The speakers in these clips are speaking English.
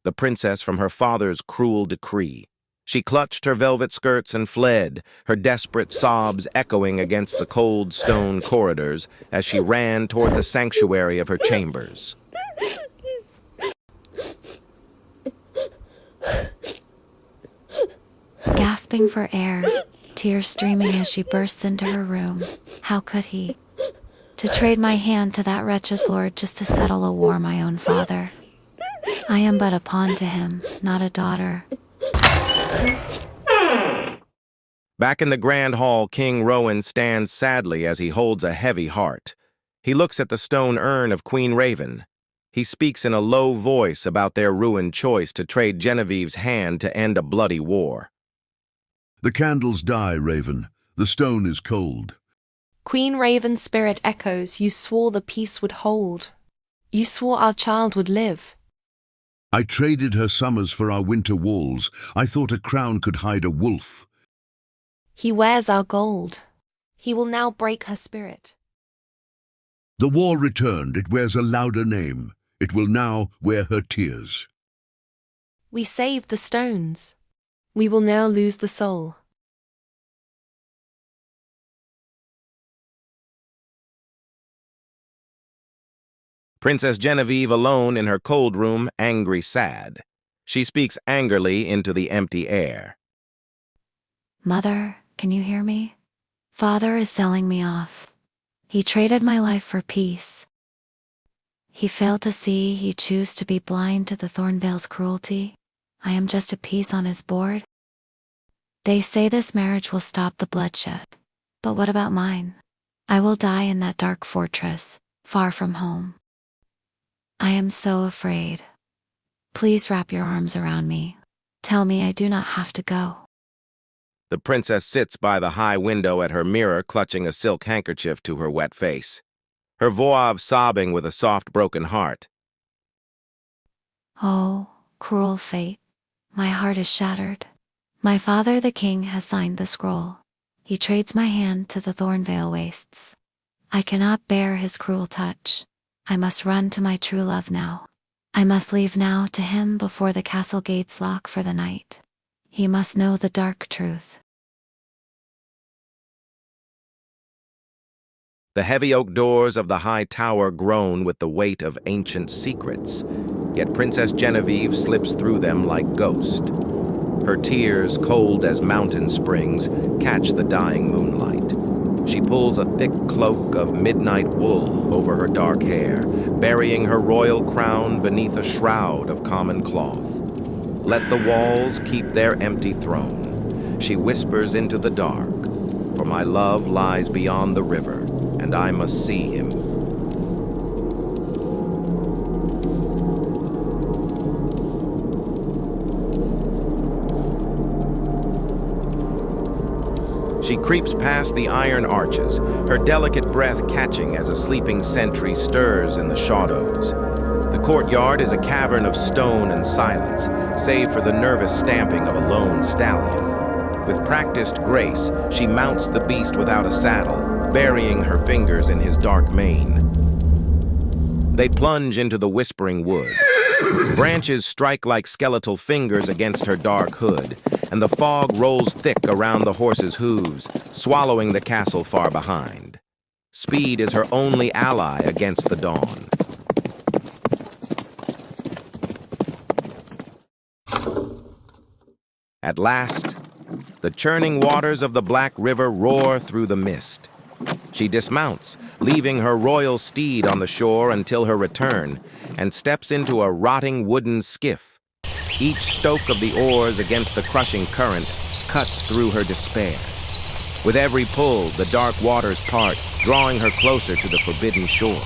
the princess from her father's cruel decree. She clutched her velvet skirts and fled, her desperate sobs echoing against the cold stone corridors as she ran toward the sanctuary of her chambers. Gasping for air, tears streaming as she bursts into her room. How could he? To trade my hand to that wretched lord just to settle a war my own father. I am but a pawn to him, not a daughter. Back in the grand hall, King Rowan stands sadly as he holds a heavy heart. He looks at the stone urn of Queen Raven. He speaks in a low voice about their ruined choice to trade Genevieve's hand to end a bloody war. The candles die, Raven. The stone is cold. Queen Raven's spirit echoes, you swore the peace would hold. You swore our child would live. I traded her summers for our winter walls. I thought a crown could hide a wolf. He wears our gold. He will now break her spirit. The war returned. It wears a louder name. It will now wear her tears. We saved the stones. We will now lose the soul. Princess Genevieve alone in her cold room, angry, sad. She speaks angrily into the empty air. Mother, can you hear me? Father is selling me off. He traded my life for peace. He failed to see he chose to be blind to the Thornvale's cruelty. I am just a piece on his board. They say this marriage will stop the bloodshed. But what about mine? I will die in that dark fortress, far from home. I am so afraid. Please wrap your arms around me. Tell me I do not have to go. The princess sits by the high window at her mirror, clutching a silk handkerchief to her wet face. Her voix sobbing with a soft, broken heart. Oh, cruel fate. My heart is shattered. My father the king has signed the scroll. He trades my hand to the Thornvale wastes. I cannot bear his cruel touch. I must run to my true love now. I must leave now to him before the castle gates lock for the night. He must know the dark truth. The heavy oak doors of the high tower groan with the weight of ancient secrets, yet Princess Genevieve slips through them like ghost. Her tears, cold as mountain springs, catch the dying moonlight. She pulls a thick cloak of midnight wool over her dark hair, burying her royal crown beneath a shroud of common cloth. Let the walls keep their empty throne. She whispers into the dark, for my love lies beyond the river, and I must see him. She creeps past the iron arches, her delicate breath catching as a sleeping sentry stirs in the shadows. The courtyard is a cavern of stone and silence, save for the nervous stamping of a lone stallion. With practiced grace, she mounts the beast without a saddle, burying her fingers in his dark mane. They plunge into the whispering woods. Branches strike like skeletal fingers against her dark hood, and the fog rolls thick around the horse's hooves, swallowing the castle far behind. Speed is her only ally against the dawn. At last, the churning waters of the Black River roar through the mist. She dismounts, leaving her royal steed on the shore until her return, and steps into a rotting wooden skiff. Each stroke of the oars against the crushing current cuts through her despair. With every pull, the dark waters part, drawing her closer to the forbidden shore.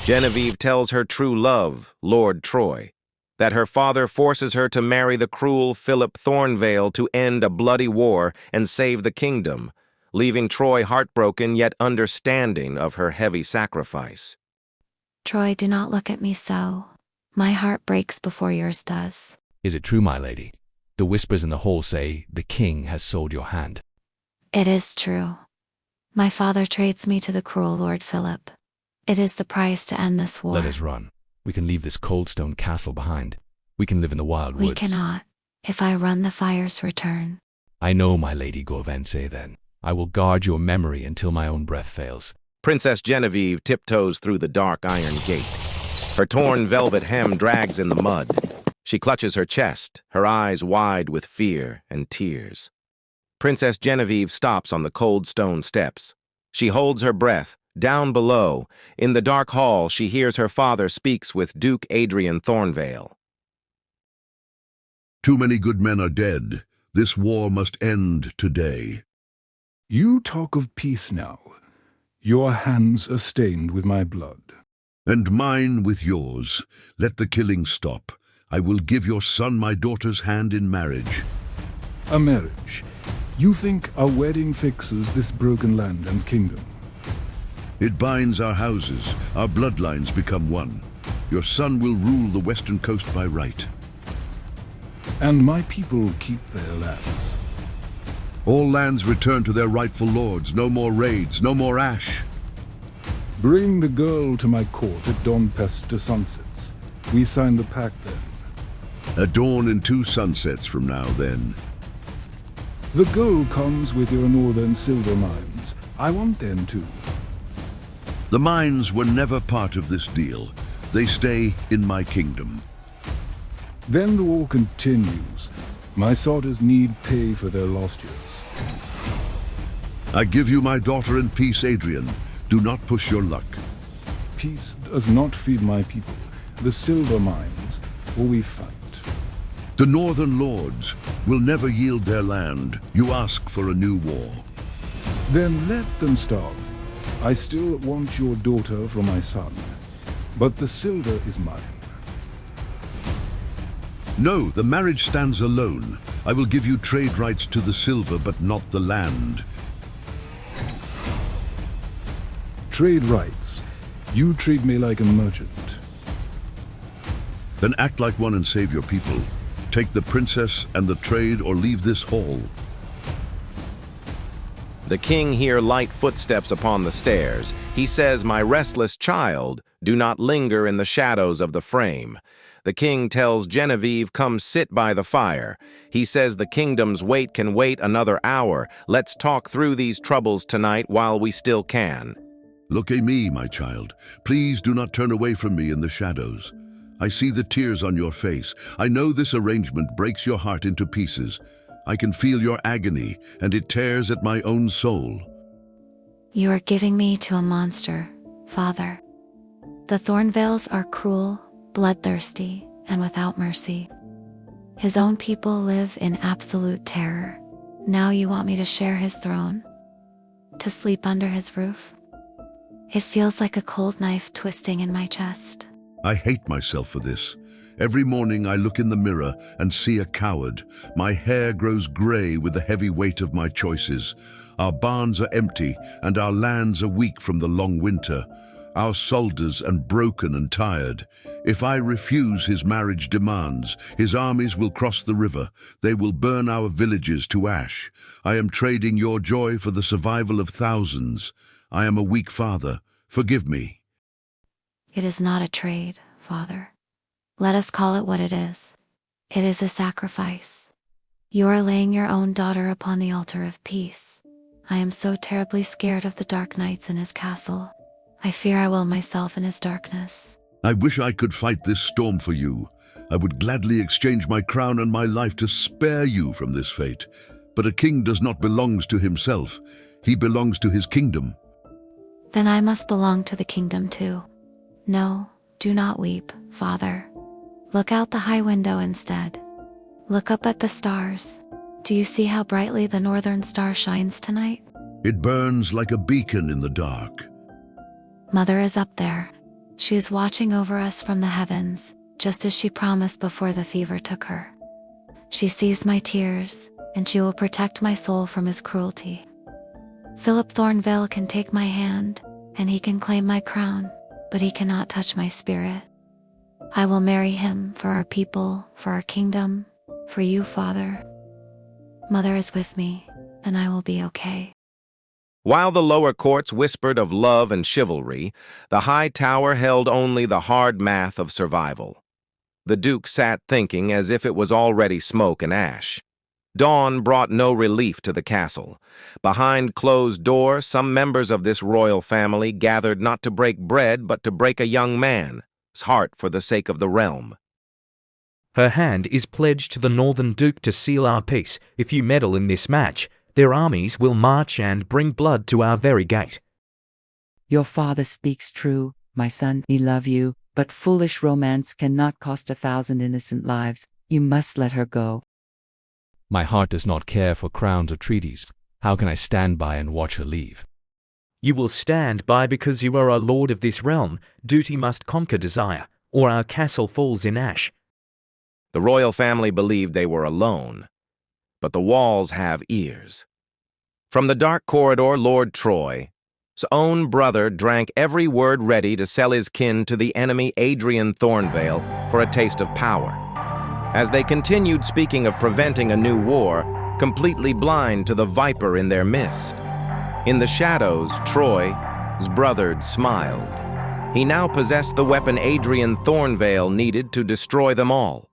Genevieve tells her true love, Lord Troy, that her father forces her to marry the cruel Philip Thornvale to end a bloody war and save the kingdom, leaving Troy heartbroken yet understanding of her heavy sacrifice. Troy, do not look at me so. My heart breaks before yours does. Is it true, my lady? The whispers in the hall say the king has sold your hand. It is true. My father trades me to the cruel Lord Philip. It is the price to end this war. Let us run. We can leave this cold stone castle behind. We can live in the wild woods. We cannot. If I run, the fires return. I know, my lady Gorvense, then. I will guard your memory until my own breath fails. Princess Genevieve tiptoes through the dark iron gate. Her torn velvet hem drags in the mud. She clutches her chest, her eyes wide with fear and tears. Princess Genevieve stops on the cold stone steps. She holds her breath. Down below, in the dark hall, she hears her father speaks with Duke Adrian Thornvale. Too many good men are dead. This war must end today. You talk of peace now. Your hands are stained with my blood. And mine with yours. Let the killing stop. I will give your son my daughter's hand in marriage. A marriage. You think our wedding fixes this broken land and kingdom? It binds our houses. Our bloodlines become one. Your son will rule the western coast by right. And my people keep their lands. All lands return to their rightful lords. No more raids, no more ash. Bring the girl to my court at dawn past the sunsets. We sign the pact then. At dawn in 2 sunsets from now then. The gold comes with your northern silver mines. I want them too. The mines were never part of this deal. They stay in my kingdom. Then the war continues. My soldiers need pay for their lost years. I give you my daughter in peace, Adrian. Do not push your luck. Peace does not feed my people. The silver mines, or we fight. The northern lords will never yield their land. You ask for a new war. Then let them starve. I still want your daughter for my son, but the silver is mine. No, the marriage stands alone. I will give you trade rights to the silver, but not the land. Trade rights. You treat me like a merchant. Then act like one and save your people. Take the princess and the trade or leave this hall. The king hear light footsteps upon the stairs. He says, "My restless child, do not linger in the shadows of the frame." The king tells Genevieve, "Come sit by the fire." He says the kingdom's weight can wait another hour. Let's talk through these troubles tonight while we still can. Look at me, my child. Please do not turn away from me in the shadows. I see the tears on your face. I know this arrangement breaks your heart into pieces. I can feel your agony, and it tears at my own soul. You are giving me to a monster, Father. The Thornvales are cruel, bloodthirsty, and without mercy. His own people live in absolute terror. Now you want me to share his throne? To sleep under his roof? It feels like a cold knife twisting in my chest. I hate myself for this. Every morning I look in the mirror and see a coward. My hair grows gray with the heavy weight of my choices. Our barns are empty and our lands are weak from the long winter. Our soldiers are broken and tired. If I refuse his marriage demands, his armies will cross the river. They will burn our villages to ash. I am trading your joy for the survival of thousands. I am a weak father. Forgive me. It is not a trade, Father. Let us call it what it is. It is a sacrifice. You are laying your own daughter upon the altar of peace. I am so terribly scared of the dark nights in his castle. I fear I will myself in his darkness. I wish I could fight this storm for you. I would gladly exchange my crown and my life to spare you from this fate. But a king does not belong to himself. He belongs to his kingdom. Then I must belong to the kingdom too. No, do not weep, Father. Look out the high window instead. Look up at the stars. Do you see how brightly the northern star shines tonight? It burns like a beacon in the dark. Mother is up there. She is watching over us from the heavens, just as she promised before the fever took her. She sees my tears, and she will protect my soul from his cruelty. Philip Thornvale can take my hand, and he can claim my crown, but he cannot touch my spirit. I will marry him for our people, for our kingdom, for you, Father. Mother is with me, and I will be okay. While the lower courts whispered of love and chivalry, the high tower held only the hard math of survival. The Duke sat thinking as if it was already smoke and ash. Dawn brought no relief to the castle. Behind closed doors, some members of this royal family gathered not to break bread, but to break a young man's heart for the sake of the realm. Her hand is pledged to the Northern Duke to seal our peace. If you meddle in this match, their armies will march and bring blood to our very gate. Your father speaks true, my son. We love you, but foolish romance cannot cost 1,000 innocent lives. You must let her go. My heart does not care for crowns or treaties. How can I stand by and watch her leave? You will stand by because you are a lord of this realm. Duty must conquer desire, or our castle falls in ash. The royal family believed they were alone, but the walls have ears. From the dark corridor, Lord Troy's own brother drank every word ready to sell his kin to the enemy Adrian Thornvale for a taste of power. As they continued speaking of preventing a new war, completely blind to the viper in their midst. In the shadows, Troy's brother smiled. He now possessed the weapon Adrian Thornvale needed to destroy them all.